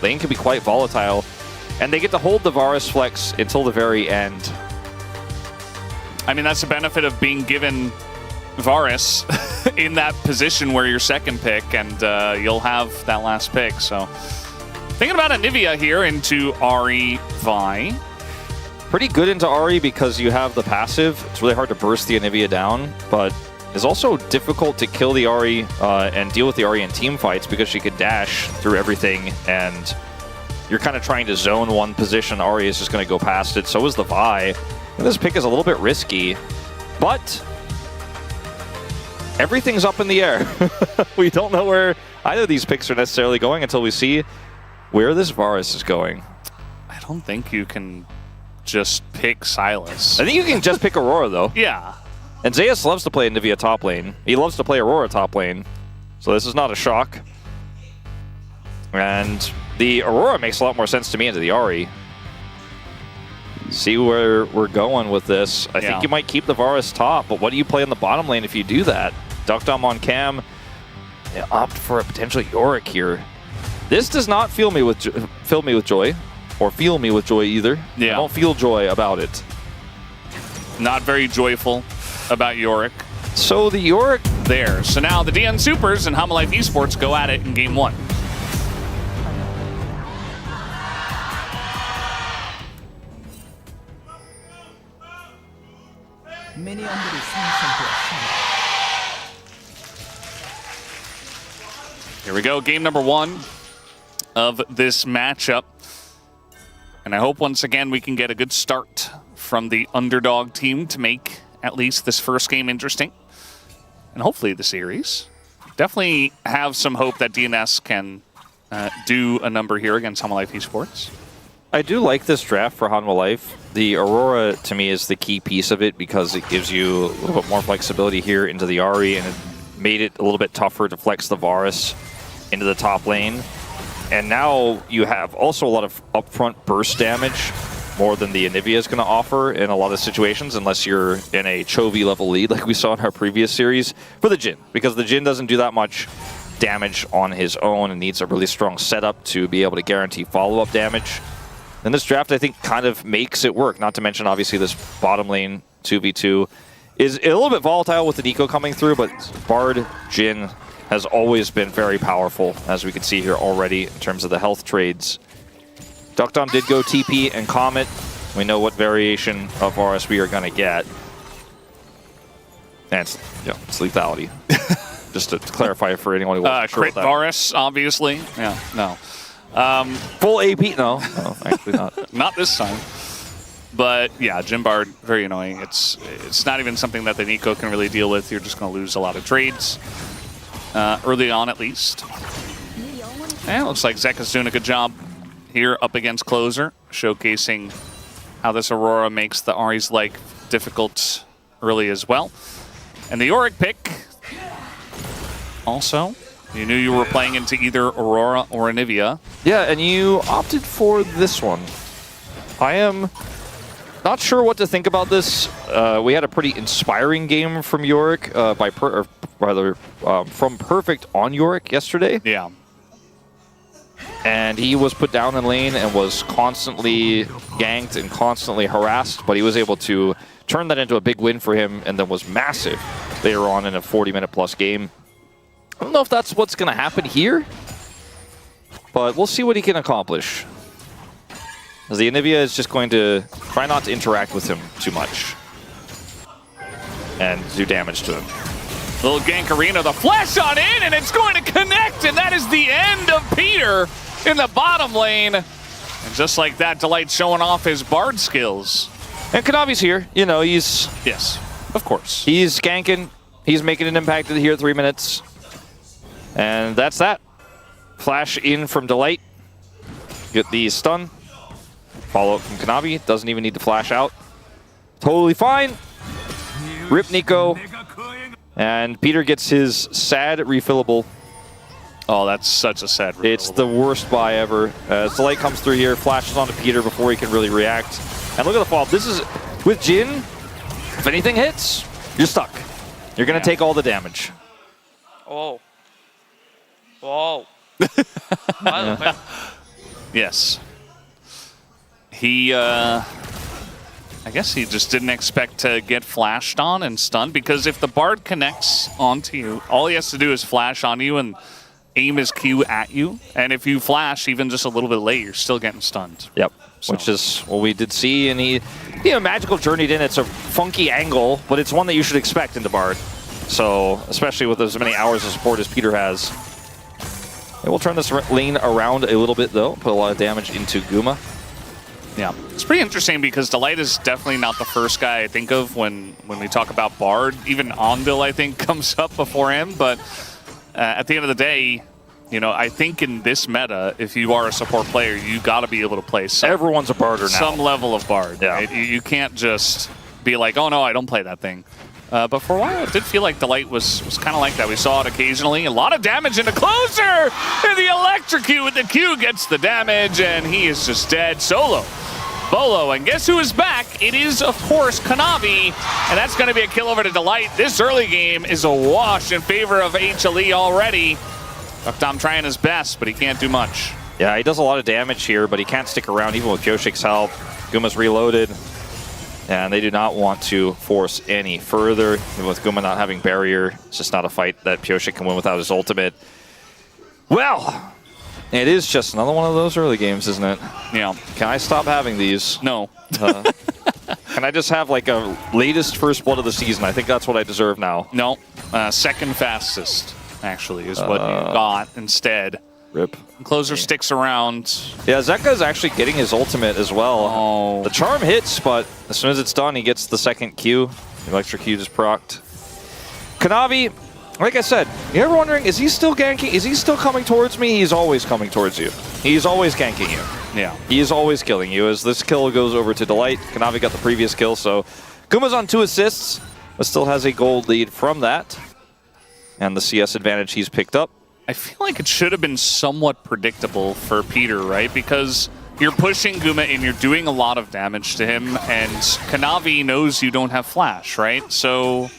Lane can be quite volatile, and they get to hold the Varus flex until the very end. I mean, that's the benefit of being given Varus in that position where you're second pick, and you'll have that last pick. So, thinking about Anivia here into Ahri Vi. Pretty good into Ahri because you have the passive. It's really hard to burst the Anivia down, but it's also difficult to kill the Ahri and deal with the Ahri in team fights because she could dash through everything, and you're kind of trying to zone one position. Ahri is just going to go past it. So is the Vi. This pick is a little bit risky, but everything's up in the air. We don't know where either of these picks are necessarily going until we see where this Varus is going. I don't think you can just pick Silas. I think you can just pick Aurora, though. Yeah. And Zeus loves to play Anivia top lane. He loves to play Aurora top lane. So this is not a shock. And the Aurora makes a lot more sense to me into the Ahri. See where we're going with this. I think you might keep the Varus top, but what do you play in the bottom lane if you do that? Duckdom on cam. Opt for a potential Yorick here. This does not fill me with joy, or feel me with joy either. Yeah. I don't feel joy about it. Not very joyful about Yorick. So the Yorick there. So now the DN Supers and HANWHA Life Esports go at it in game one. Here we go, game number one of this matchup. And I hope once again we can get a good start from the underdog team to make at least this first game interesting. And hopefully the series. Definitely have some hope that DNS can do a number here against HANWHA Life Esports. I do like this draft for HANWHA Life. The Aurora, to me, is the key piece of it because it gives you a little bit more flexibility here into the Ahri, and it made it a little bit tougher to flex the Varus into the top lane. And now you have also a lot of upfront burst damage, more than the Anivia is going to offer in a lot of situations, unless you're in a Chovy level lead like we saw in our previous series for the Jhin, because the Jhin doesn't do that much damage on his own and needs a really strong setup to be able to guarantee follow-up damage. And this draft, I think, kind of makes it work, not to mention, obviously, this bottom lane 2v2 is a little bit volatile with the Nico coming through, but Bard, Jhin has always been very powerful, as we can see here already in terms of the health trades. Duckdom did go TP and Comet. We know what variation of Varus we are going to get. And it's lethality. Just to clarify for anyone who wasn't sure crit about that. Varus, obviously. Yeah, no. Full AP? No, actually not. Not this time. But yeah, Jhin Bard, very annoying. It's not even something that the Nico can really deal with. You're just going to lose a lot of trades. Early on, at least. And it looks like Zeka's doing a good job here up against Closer, showcasing how this Aurora makes the Ahri's life difficult early as well. And the Yorick pick, also, you knew you were playing into either Aurora or Anivia. Yeah, and you opted for this one. I am not sure what to think about this. We had a pretty inspiring game from Yorick, from Perfect on Yorick yesterday. Yeah. And he was put down in lane and was constantly ganked and constantly harassed, but he was able to turn that into a big win for him and then was massive later on in a 40-minute plus game. I don't know if that's what's going to happen here, but we'll see what he can accomplish. As the Anivia is just going to try not to interact with him too much and do damage to him. Little gank arena, the flash on in, and it's going to connect, and that is the end of Peter in the bottom lane. And just like that, Delight showing off his Bard skills. And Kanavi's here. You know, he's... Yes, of course. He's ganking. He's making an impact here at 3 minutes. And that's that. Flash in from Delight. Get the stun. Follow up from Kanavi. Doesn't even need to flash out. Totally fine. Rip Nico. And Peter gets his sad refillable. Oh, that's such a sad refillable. It's the worst buy ever. As Delight comes through here, flashes onto Peter before he can really react. And look at the follow-up. This is, with Jhin, if anything hits, you're stuck. You're going to take all the damage. Oh. Whoa. Yes. He, I guess he just didn't expect to get flashed on and stunned, because if the Bard connects onto you, all he has to do is flash on you and aim his Q at you. And if you flash even just a little bit late, you're still getting stunned. Yep. So. Which is what we did see, and he magical journeyed in. It's a funky angle, but it's one that you should expect into Bard. So, especially with as many hours of support as Peter has. And we'll turn this lane around a little bit, though. Put a lot of damage into Guma. Yeah, it's pretty interesting because Delight is definitely not the first guy I think of when we talk about Bard. Even Ondil, I think, comes up before him. But at the end of the day, you know, I think in this meta, if you are a support player, you got to be able to play everyone's a Barder now. Some level of Bard. Yeah. Right? You can't just be like, oh no, I don't play that thing. But for a while, it did feel like Delight was kind of like that. We saw it occasionally. A lot of damage into Closer! And the electrocute with the Q gets the damage, and he is just dead solo. Bolo, and guess who is back? It is, of course, Kanavi, and that's going to be a kill over to Delight. This early game is a wash in favor of HLE already. Duckdom trying his best, but he can't do much. Yeah, he does a lot of damage here, but he can't stick around even with Kyoshik's help. Guma's reloaded, and they do not want to force any further. With Guma not having barrier, it's just not a fight that Kyoshik can win without his ultimate. Well, it is just another one of those early games, isn't it? Yeah. Can I stop having these? No. Can I just have like a latest first blood of the season? I think that's what I deserve now. No. Second fastest, actually, is what you got instead. Rip. Closer sticks around. Yeah, Zeka's actually getting his ultimate as well. Oh. The charm hits, but as soon as it's done, he gets the second Q. The electric Q just procced. Kanavi, like I said, you ever wondering, is he still ganking? Is he still coming towards me? He's always coming towards you. He's always ganking you. Yeah. He is always killing you. As this kill goes over to Delight, Kanavi got the previous kill, so Guma's on 2 assists, but still has a gold lead from that. And the CS advantage he's picked up. I feel like it should have been somewhat predictable for Peter, right? Because you're pushing Guma and you're doing a lot of damage to him, and Kanavi knows you don't have flash, right? So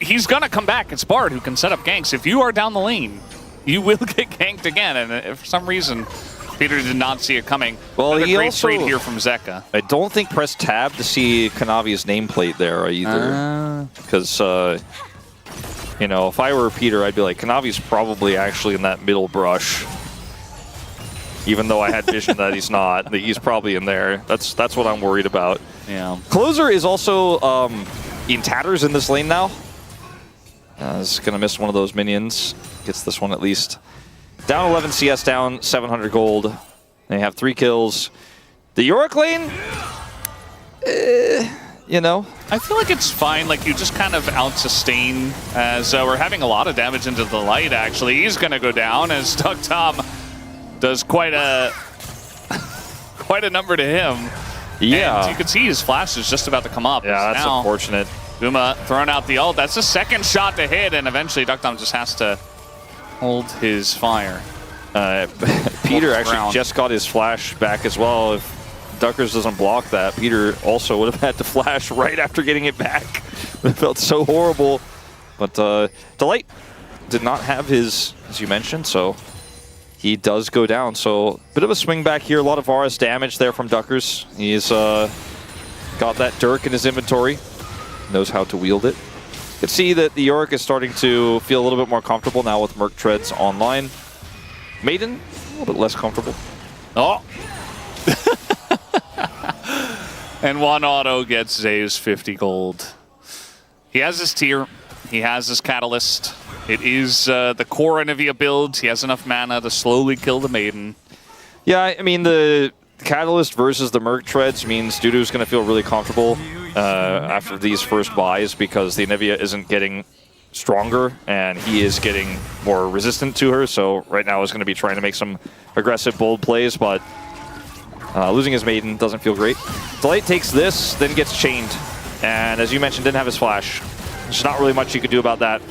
he's going to come back. It's Bard who can set up ganks. If you are down the lane, you will get ganked again, and for some reason, Peter did not see it coming. Well, Another he great also, trade here from Zeka. I don't think press tab to see Kanavi's nameplate there either. Because, you know, if I were Peter, I'd be like, Kanavi's probably actually in that middle brush. Even though I had vision that he's not. He's probably in there. That's what I'm worried about. Yeah. Closer is also in tatters in this lane now. He's going to miss one of those minions. Gets this one at least. Down 11 CS, down 700 gold. They have 3 kills. The Yorick lane, you know. I feel like it's fine. Like, you just kind of out-sustain as we're having a lot of damage into the light, actually. He's going to go down as Duckdom does quite a number to him. Yeah. And you can see his flash is just about to come up. Yeah, that's now, unfortunate. Guma throwing out the ult. That's the second shot to hit, and eventually Duckdom just has to hold his fire. Peter actually just got his flash back as well. If Duckers doesn't block that, Peter also would have had to flash right after getting it back. It felt so horrible. But Delight did not have his, as you mentioned, so he does go down. So bit of a swing back here. A lot of Varus damage there from Duckers. He's got that Dirk in his inventory. Knows how to wield it. You can see that the Yorick is starting to feel a little bit more comfortable now with Merc Treads online. Maiden, a little bit less comfortable. Oh! And one auto gets Zeus 50 gold. He has his tier. He has his catalyst. It is the core Anivia build. He has enough mana to slowly kill the Maiden. Yeah, I mean, the catalyst versus the Merc Treads means Dudu's going to feel really comfortable after these first buys because the Anivia isn't getting stronger and he is getting more resistant to her. So right now he's going to be trying to make some aggressive, bold plays, but losing his Maiden doesn't feel great. Delight takes this, then gets chained. And as you mentioned, didn't have his flash. There's not really much you could do about that.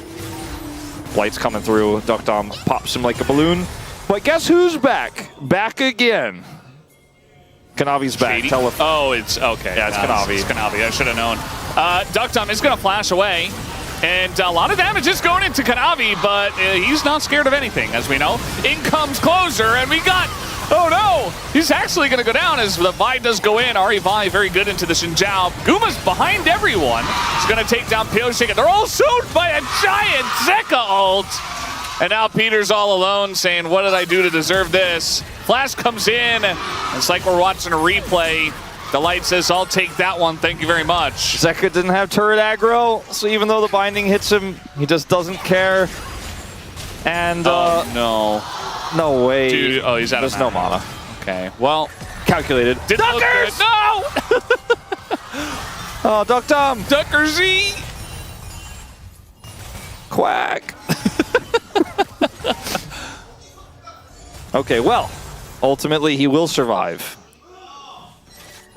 Light's coming through. Duckdom pops him like a balloon. But guess who's back? Back again. Kanavi's back. Oh, it's okay. Yeah, it's Kanavi. It's Kanavi. I should have known. Duckdom is going to flash away. And a lot of damage is going into Kanavi, but he's not scared of anything, as we know. In comes Closer, and we got... Oh no! He's actually going to go down as the Vi does go in. Ari Vi very good into the Xinjiao. Guma's behind everyone. He's going to take down Pyoshik, and they're all sold by a giant Zeka ult. And now Peter's all alone saying, what did I do to deserve this? Flash comes in. It's like we're watching a replay. The light says, I'll take that one. Thank you very much. Zeka didn't have turret aggro, so even though the binding hits him, he just doesn't care. And, no. No way. Dude, oh, he's out There's of no mana. mana. Okay, well. Calculated. Duckers! No! Oh, Duck Tom. Ducker Z! Quack. Okay, well, ultimately he will survive.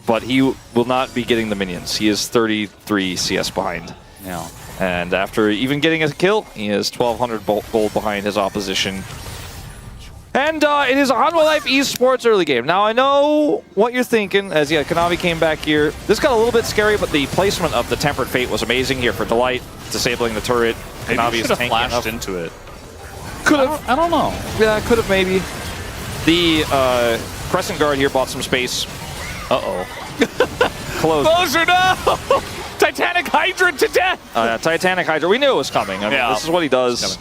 But he will not be getting the minions. He is 33 CS behind. Yeah. And after even getting a kill, he is 1,200 gold behind his opposition. And it is a HANWHA Life esports early game. Now, I know what you're thinking, as Kanavi came back here. This got a little bit scary, but the placement of the Tempered Fate was amazing here for Delight, disabling the turret. Maybe Kanavi is tanking flashed up. into it. Could have. I don't know. Yeah, could have maybe. The Crescent Guard here bought some space. Uh-oh. Close. Closer, no! Titanic Hydra to death! Titanic Hydra. We knew it was coming. I mean, this is what he does.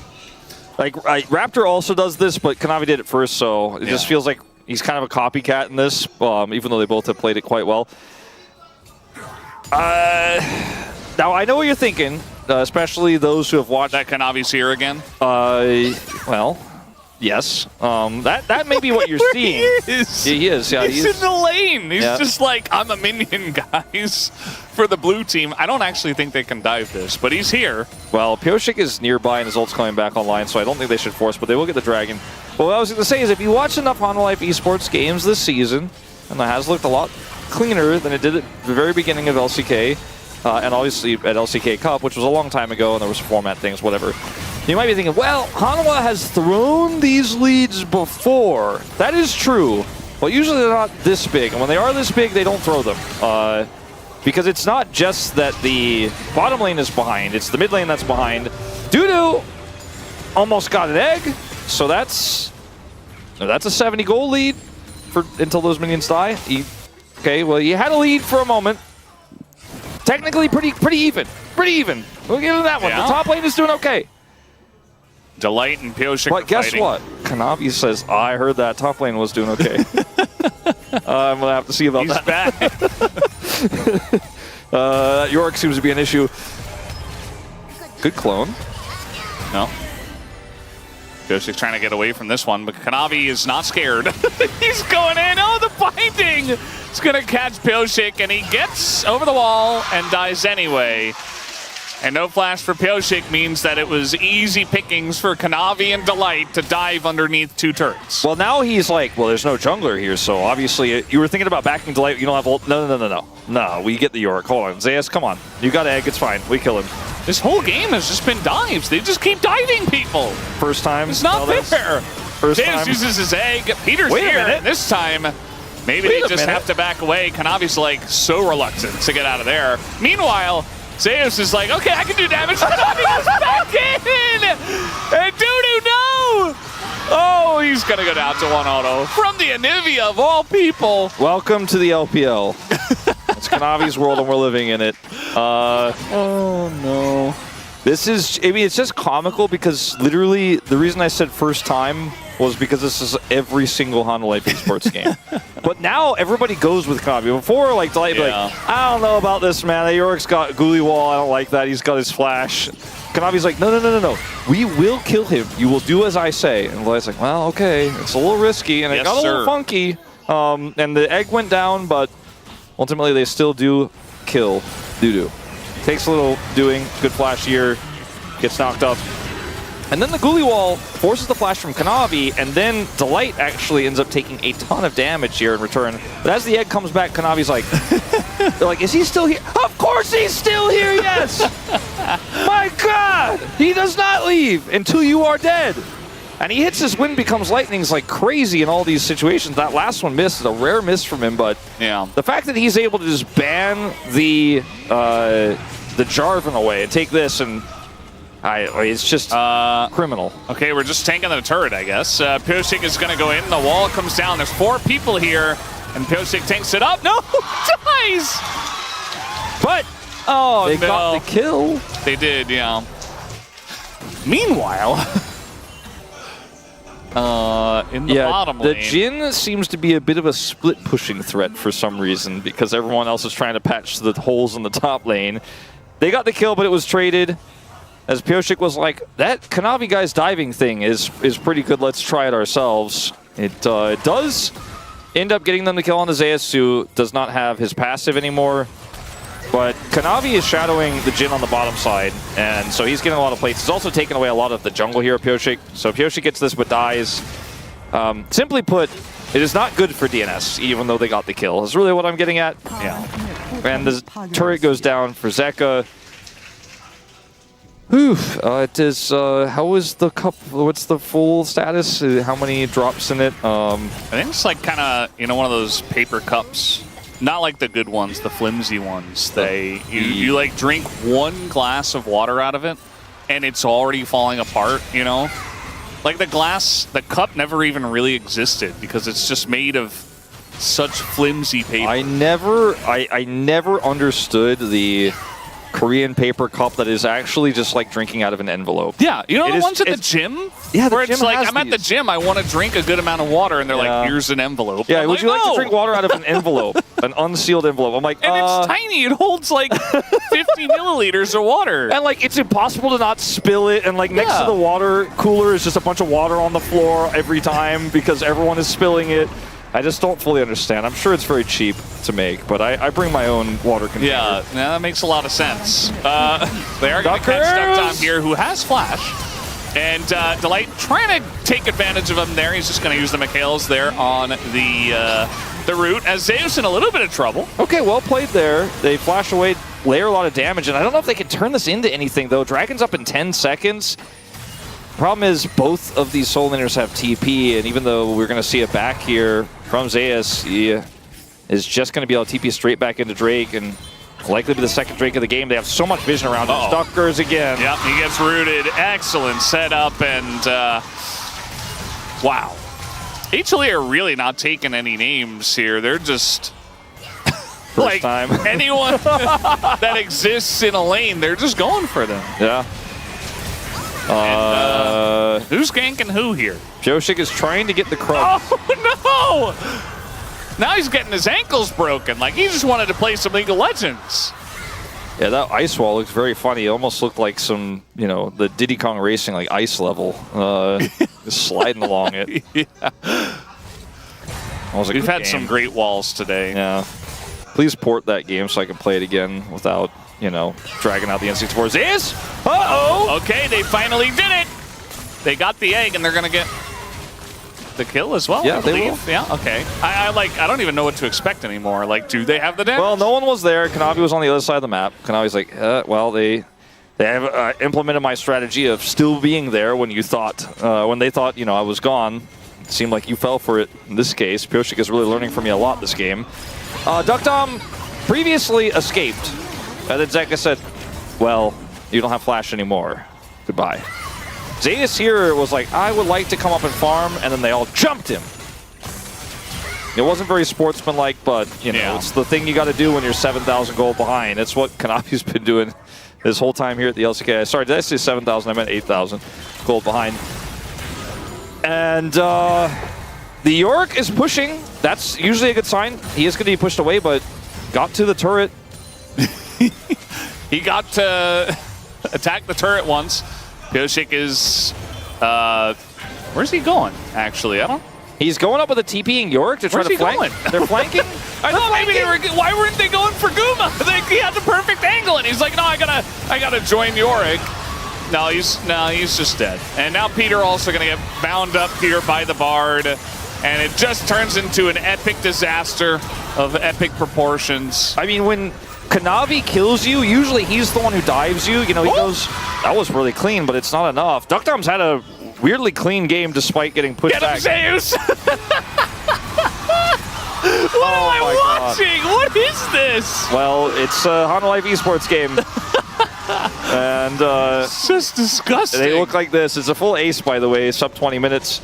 Like, Raptor also does this, but Kanavi did it first, so it just feels like he's kind of a copycat in this, even though they both have played it quite well. Now, I know what you're thinking, especially those who have watched... That Kanavi's here again? Well, yes. That may be what you're seeing. He is. He is, yeah. He's in the lane. He's just like, I'm a minion, guys, for the blue team. I don't actually think they can dive this, but he's here. Well, Pyoshik is nearby and his ult's coming back online, so I don't think they should force, but they will get the dragon. But what I was going to say is, if you watch enough HANWHA Life esports games this season, and it has looked a lot cleaner than it did at the very beginning of LCK, and obviously at LCK Cup, which was a long time ago, and there was format things, whatever. You might be thinking, well, HANWHA has thrown these leads before. That is true, but usually they're not this big, and when they are this big, they don't throw them. Because it's not just that the bottom lane is behind, it's the mid lane that's behind. Dudu almost got an egg, so that's a 70 goal lead until those minions die. Okay, well, you had a lead for a moment. Technically pretty even. Pretty even. We'll give him that one. The top lane is doing okay. Delight and Pyoshik But guess what? Kanavi says, I heard that top lane was doing okay. I'm going to have to see about that. He's back. York seems to be an issue. Good clone. No. Pyoshik's trying to get away from this one, but Kanavi is not scared. He's going in. Oh, the binding! It's going to catch Pyoshik, and he gets over the wall and dies anyway. And no flash for Pyoshik means that it was easy pickings for Kanavi and Delight to dive underneath two turrets. Well, now he's like, well, there's no jungler here, so obviously you were thinking about backing Delight. You don't have ult. No, we get the York. Hold on. Zeus, come on. You got egg. It's fine. We kill him. This whole game has just been dives. They just keep diving people. First time. It's not fair. First Zeus time. uses his egg. Peter's here. And this time, maybe they just have to back away. Kanavi's like so reluctant to get out of there. Meanwhile, Zeus is like, okay, I can do damage. Kanavi goes back in! And Dudu, no! Oh, he's going to go down to one auto. From the Anivia of all people. Welcome to the LPL. It's Kanavi's world and we're living in it. Oh, no. This is, I mean, it's just comical because literally the reason I said first time was because this is every single HANWHA Life esports game. But now everybody goes with Kanavi. Before, like, Delight, like, I don't know about this, man. The York's got Ghoulie Wall. I don't like that. He's got his flash. Kanavi's like, no. We will kill him. You will do as I say. And Delight's like, well, okay. It's a little risky, and it got a little funky. And the egg went down, but ultimately they still do kill Dudu. Takes a little doing. Good flash here. Gets knocked up. And then the Ghoulie Wall forces the flash from Kanavi, and then Delight actually ends up taking a ton of damage here in return. But as the egg comes back, Kanavi's like, they're like, is he still here? Of course he's still here, yes! My God! He does not leave until you are dead. And he hits his wind becomes lightnings like crazy in all these situations. That last one missed, a rare miss from him, but the fact that he's able to just ban the Jarvan away and take this and It's just criminal. Okay, we're just tanking the turret, I guess. Pyosik is going to go in. The wall comes down. There's 4 people here, and Pyosik tanks it up. No, dies! But they got the kill. They did, yeah. Meanwhile, in the bottom lane. The Jhin seems to be a bit of a split-pushing threat for some reason because everyone else is trying to patch the holes in the top lane. They got the kill, but it was traded. As Pyosik was like, that Kanavi guy's diving thing is pretty good. Let's try it ourselves. It does end up getting them the kill on the Zeus, who does not have his passive anymore. But Kanavi is shadowing the Jhin on the bottom side, and so he's getting a lot of plates. He's also taking away a lot of the jungle here, Pyosik. So Pyosik gets this but dies. Simply put, it is not good for DNS, even though they got the kill. Is really what I'm getting at. Yeah. And the turret goes down for Zeka. It is, how is the cup, what's the full status? How many drops in it? I think it's like kind of, one of those paper cups. Not like the good ones, the flimsy ones. You like drink 1 glass of water out of it, and it's already falling apart, Like the cup never even really existed because it's just made of such flimsy paper. I never understood the Korean paper cup that is actually just like drinking out of an envelope. Yeah, the ones at the gym? Yeah, where it's like, I'm at the gym, I want to drink a good amount of water, and they're like, here's an envelope. Yeah, would you like to drink water out of an envelope? An unsealed envelope. I'm like, and it's tiny. It holds like 50 milliliters of water. And like, it's impossible to not spill it. And like, next to the water cooler is just a bunch of water on the floor every time because everyone is spilling it. I just don't fully understand. I'm sure it's very cheap to make, but I bring my own water container. Yeah, that makes a lot of sense. They are going to catch Duckdom here, who has Flash. And Delight trying to take advantage of him there. He's just going to use the Mikhails there on the route, as Zeus in a little bit of trouble. Okay, well played there. They flash away, layer a lot of damage, and I don't know if they can turn this into anything, though. Dragon's up in 10 seconds. Problem is, both of these soul laners have TP, and even though we're going to see it back here from Zeus, he is just going to be able to TP straight back into Drake, and likely be the second Drake of the game. They have so much vision around him. Stuckers again. Yep, he gets rooted. Excellent setup, and wow. HLE are really not taking any names here. They're just like anyone that exists in a lane, they're just going for them. Yeah. And, who's ganking who here? Pyosik is trying to get the crutch. Oh, no! Now he's getting his ankles broken. Like, he just wanted to play some League of Legends. Yeah, that ice wall looks very funny. It almost looked like some, the Diddy Kong Racing, like, ice level. Just sliding along it. Yeah. We've had some great walls today. Yeah. Please port that game so I can play it again without, dragging out the N64. Zeus! Uh-oh! Okay, they finally did it! They got the egg, and they're going to get the kill as well, yeah, I believe. They will. Yeah, okay. I don't even know what to expect anymore. Like, do they have the damage? Well, no one was there. Kanavi was on the other side of the map. Kanavi's like, well, they have implemented my strategy of still being there when you thought, when they thought, I was gone. It seemed like you fell for it in this case. Pyosik is really learning from me a lot this game. Duckdom previously escaped. And then Zeka said, well, you don't have Flash anymore. Goodbye. Zeus here was like, I would like to come up and farm, and then they all jumped him. It wasn't very sportsmanlike, but, it's the thing you got to do when you're 7,000 gold behind. It's what Kanavi's been doing this whole time here at the LCK. Sorry, did I say 7,000? I meant 8,000 gold behind. And the Yorick is pushing. That's usually a good sign. He is going to be pushed away, but got to the turret. He got to attack the turret once. Pyosik is, where's he going, actually? He's going up with a TP-ing Yorick to try to flank. Going? They're flanking? I thought maybe why weren't they going for Guma? He had the perfect angle, and he's like, no, I gotta join Yorick. No, he's just dead. And now Peter also gonna get bound up here by the Bard, and it just turns into an epic disaster of epic proportions. I mean, when Kanavi kills you, usually he's the one who dives you. He goes, that was really clean, but it's not enough. Duckdom's had a weirdly clean game despite getting pushed back. Get him, Zeus! What am I watching? God. What is this? Well, it's a HANWHA Life esports game. And It's just disgusting. they look like this. It's a full ace, by the way, sub 20 minutes.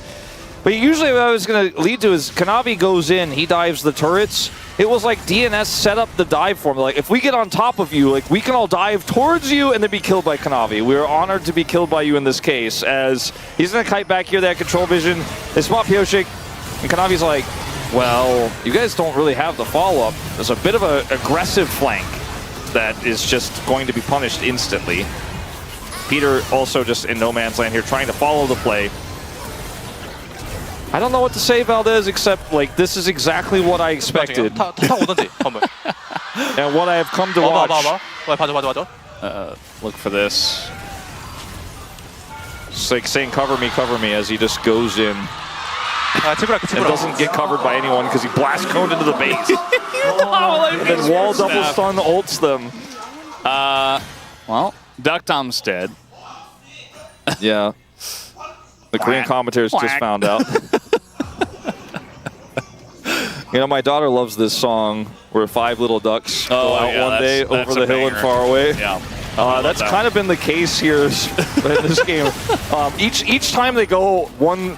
But usually what I was going to lead to is Kanavi goes in, he dives the turrets. It was like DNS set up the dive for him. Like, if we get on top of you, like, we can all dive towards you and then be killed by Kanavi. We are honored to be killed by you in this case, as he's going to kite back here, that control vision. They spot Pioshik, and Kanavi's like, well, you guys don't really have the follow-up. There's a bit of an aggressive flank that is just going to be punished instantly. Peter also just in no man's land here, trying to follow the play. I don't know what to say, Valdez, except like this is exactly what I expected. 타 오던지 화물. And what I have come to watch. 봐봐. Look for this. It's like saying cover me as he just goes in and doesn't get covered by anyone because he blast coned into the base. And then wall double stun ults them. Well, Duck Tom's dead. Yeah. The Korean commentators just found out. You know, my daughter loves this song where 5 little ducks go out one day over the hill and far away. Yeah. That's kind of been the case here in this game. Each time they go, one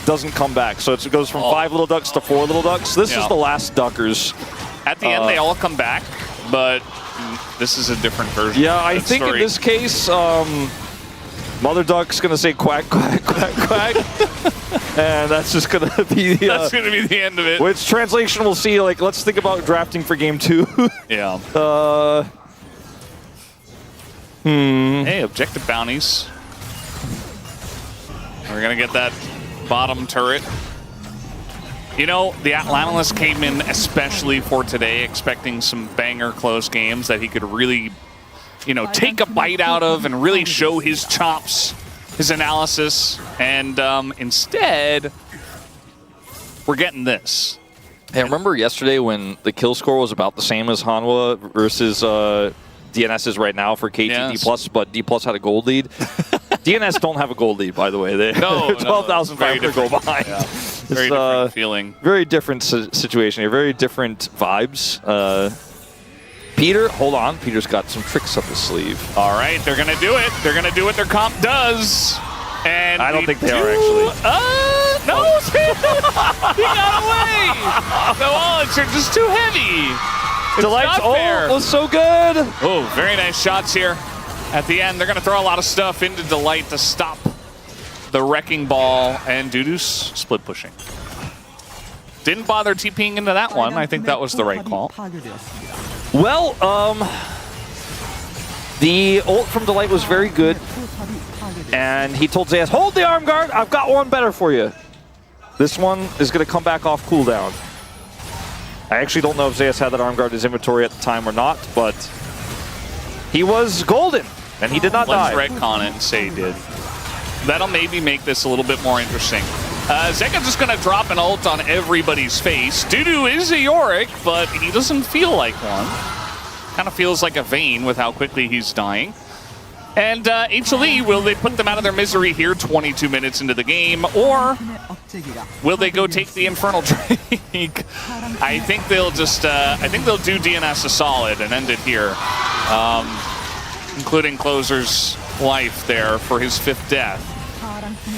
doesn't come back. So it goes from 5 little ducks to 4 little ducks. This is the last duckers. At the end, they all come back, but this is a different version. Yeah, I think in this case, Mother Duck's gonna say quack, quack, quack, quack, and that's just gonna be the, that's gonna be the end of it. Which translation we'll see. Like, let's think about drafting for game 2. Yeah. Hey, objective bounties. We're gonna get that bottom turret. You know, the analyst came in especially for today, expecting some banger close games that he could really, you know, take a bite out of and really show his chops, his analysis, and instead, we're getting this. Hey, remember yesterday when the kill score was about the same as HANWHA versus DNS is right now for KT D+, but D+ had a gold lead? DNS don't have a gold lead, by the way. They're 12,500 goal behind. Yeah. Very different feeling. Very different situation here. Very different vibes. Peter, hold on. Peter's got some tricks up his sleeve. All right, they're going to do it. They're going to do what their comp does. And I don't think they are, actually. No, he got away. The wallets are just too heavy. Delight's ult was so good. Oh, very nice shots here. At the end, they're going to throw a lot of stuff into Delight to stop the Wrecking Ball, and Dudu's split pushing. Didn't bother TPing into that one. I think that was the right call. Well, the ult from Delight was very good, and he told Zeus, hold the arm guard, I've got one better for you. This one is going to come back off cooldown. I actually don't know if Zeus had that arm guard in his inventory at the time or not, but he was golden, and he did not die. Let's retcon it and say he did. That'll maybe make this a little bit more interesting. Zeka's just going to drop an ult on everybody's face. Dudu is a Yorick, but he doesn't feel like one. Kind of feels like a Vayne with how quickly he's dying. And HLE, will they put them out of their misery here 22 minutes into the game, or will they go take the Infernal Drake? I think they'll just, I think they'll do DNS a solid and end it here, including Closer's life there for his 5th death.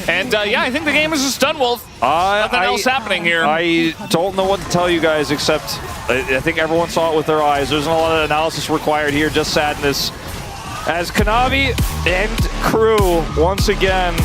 And yeah, I think the game is just done, Wolf. Nothing else happening here. I don't know what to tell you guys, except I think everyone saw it with their eyes. There's not a lot of analysis required here, just sadness. As Kanavi and crew, once again,